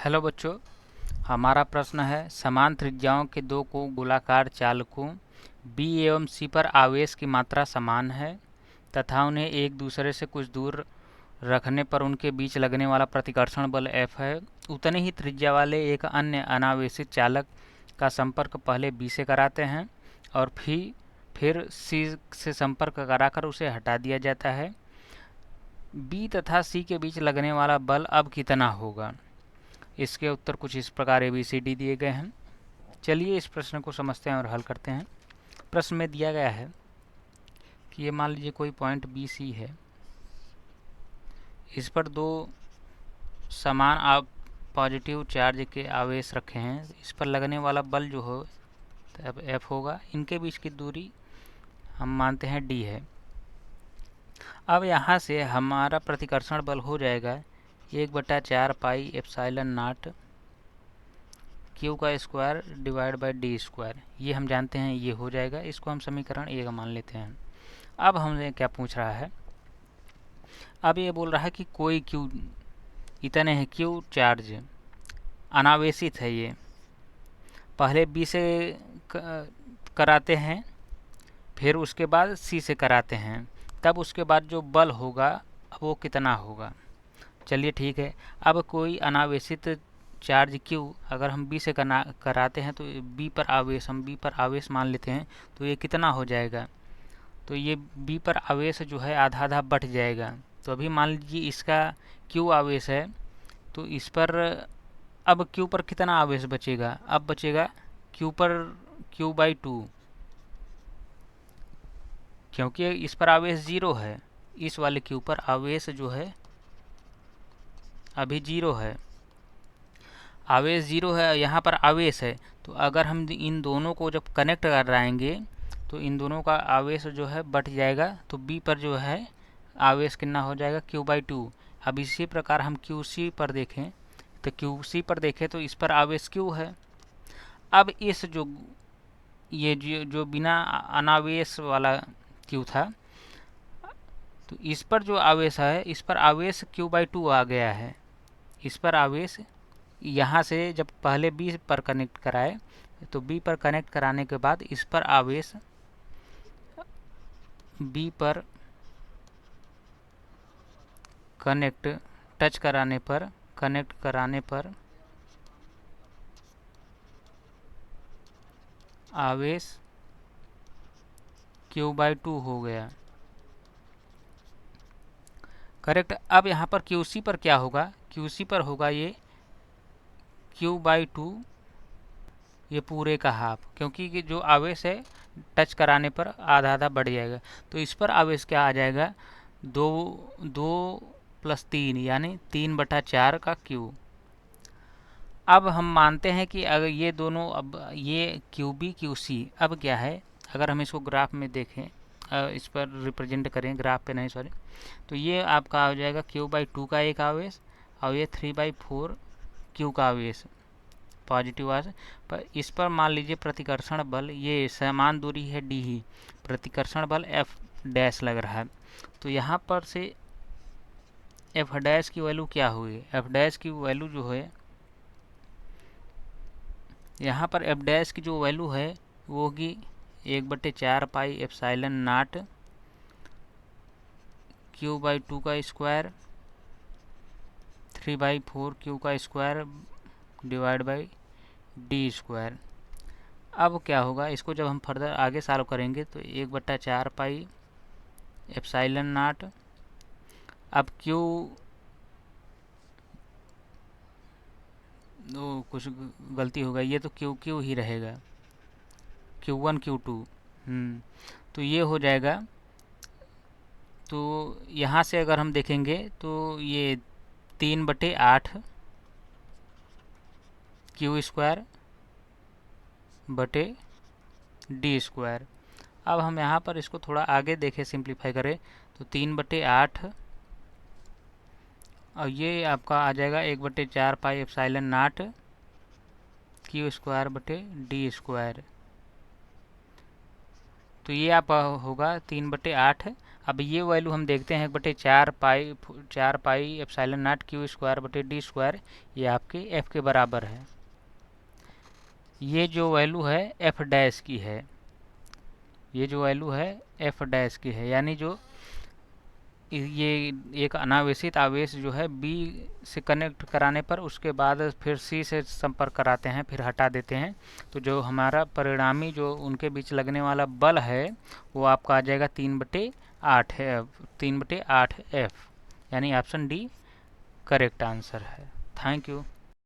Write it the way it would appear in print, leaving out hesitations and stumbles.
Hello बच्चों, हमारा प्रश्न है समान त्रिज्याओं के दो को गोलाकार चालकों B एवं C पर आवेश की मात्रा समान है तथा उन्हें एक दूसरे से कुछ दूर रखने पर उनके बीच लगने वाला प्रतिकर्षण बल F है। उतने ही त्रिज्या वाले एक अन्य अनावेशित चालक का संपर्क पहले B से कराते हैं और फिर C से संपर्क कराकर उसे हटा दिया जाता है। B तथा C के बीच लगने वाला बल अब कितना होगा? इसके उत्तर कुछ इस प्रकार ABCD दिए गए हैं। चलिए इस प्रश्न को समझते हैं और हल करते हैं। प्रश्न में दिया गया है कि ये मान लीजिए कोई पॉइंट BC है, इस पर दो समान पॉजिटिव चार्ज के आवेश रखे हैं। इस पर लगने वाला बल जो हो तब F होगा। इनके बीच की दूरी हम मानते हैं D है। अब यहाँ से हमारा प्रतिकर्षण बल हो जाएगा 1/4 पाई एप्सिलॉन नॉट Q का square divide by D square. ये हम जानते हैं, ये हो जाएगा। इसको हम समीकरण 1 मान लेते हैं। अब हमसे क्या पूछ रहा है? अब ये बोल रहा है कि कोई Q इतने है, Q चार्ज अनावेशित है। ये पहले B से कराते हैं, फिर उसके बाद C से कराते हैं, तब उसके बाद जो बल होगा वो कितना होगा? चलिए ठीक है। अब कोई अनावेशित चार्ज Q अगर हम B से कराते हैं तो B पर आवेश मान लेते हैं, तो ये कितना हो जाएगा? तो ये B पर आवेश जो है आधा आधा बढ़ जाएगा। तो अभी मान लीजिए इसका Q आवेश है, तो इस पर अब Q पर कितना आवेश बचेगा? अब बचेगा Q पर Q/2, क्योंकि इस पर आवेश 0 है। इस वाले Q पर आवेश जो है अभी 0 है, आवेश 0 है, यहाँ पर आवेश है। तो अगर हम इन दोनों को जब कनेक्ट कराएंगे तो इन दोनों का आवेश जो है बढ़ जाएगा। तो B पर जो है आवेश कितना हो जाएगा? Q/2। अब इसी प्रकार हम QC पर देखें तो QC पर देखें तो इस पर आवेश Q है। अब इस जो बिना अनावेश वाला Q था, तो इस पर जो आवेश है, इस पर आवेश Q/2 आ गया है। इस पर आवेश यहाँ से जब पहले B पर कनेक्ट कराए तो B पर कनेक्ट कराने के बाद इस पर आवेश B पर कनेक्ट कराने पर आवेश Q/2 हो गया। करेक्ट। अब यहाँ पर QC पर क्या होगा? QC पर होगा ये Q/2, ये पूरे का हाफ, क्योंकि जो आवेश है टच कराने पर आधा आधा बढ़ जाएगा। तो इस पर आवेश क्या आ जाएगा? 2 + 3 यानी 3/4 का Q। अब हम मानते हैं कि अगर ये दोनों, अब ये QB QC अब क्या है, अगर हम इसको ग्राफ में देखें, इस पर रिप्रेजेंट करें, ग्राफ पे नहीं सॉरी, तो ये आपका हो जाएगा Q/2 का एक आवेश और ये 3/4 Q का आवेश पॉजिटिव आवेश। पर इस पर मान लीजिए प्रतिकर्षण बल, ये समान दूरी है D ही, प्रतिकर्षण बल F' लग रहा है। तो यहाँ पर से F' की वैल्यू क्या हुई? F' की वैल्यू जो है, यहाँ पर F' की जो वैल्यू है वो होगी 1/4 पाई एप्सिलॉन नॉट Q/2 का स्क्वायर 3/4 Q का square divide by D square. अब क्या होगा, इसको जब हम फर्दर आगे सॉल्व करेंगे तो 1/4 पाई एप्सिलॉन नॉट, अब Q कुछ गलती हो गई, ये तो Q ही रहेगा, Q1 Q2। तो ये हो जाएगा। तो यहाँ से अगर हम देखेंगे तो ये 3/8 Q स्क्वायर बटे D स्क्वायर। अब हम यहाँ पर इसको थोड़ा आगे देखें, सिंप्लीफाई करें तो 3/8 और ये आपका आ जाएगा 1/4 pi epsilon not Q square बटे D स्क्वायर। तो ये आप होगा 3/8। अब ये वैल्यू हम देखते हैं 1/4 pi epsilon not Q square बटे डी स्क्वायर, ये आपके एफ के बराबर है। ये जो वैल्यू है एफ डैश की है, ये जो वैल्यू है एफ डैश की है, यानी जो ये एक अनावेशित आवेश जो है बी से कनेक्ट कराने पर उसके बाद फिर सी से संपर्क कराते हैं, फिर हटा देते हैं, तो जो हमारा परिणामी जो उनके बीच लगने वाला बल है वो आपका आ जाएगा 3/8 है, 3/8 एफ, यानी ऑप्शन डी करेक्ट आंसर है। Thank you.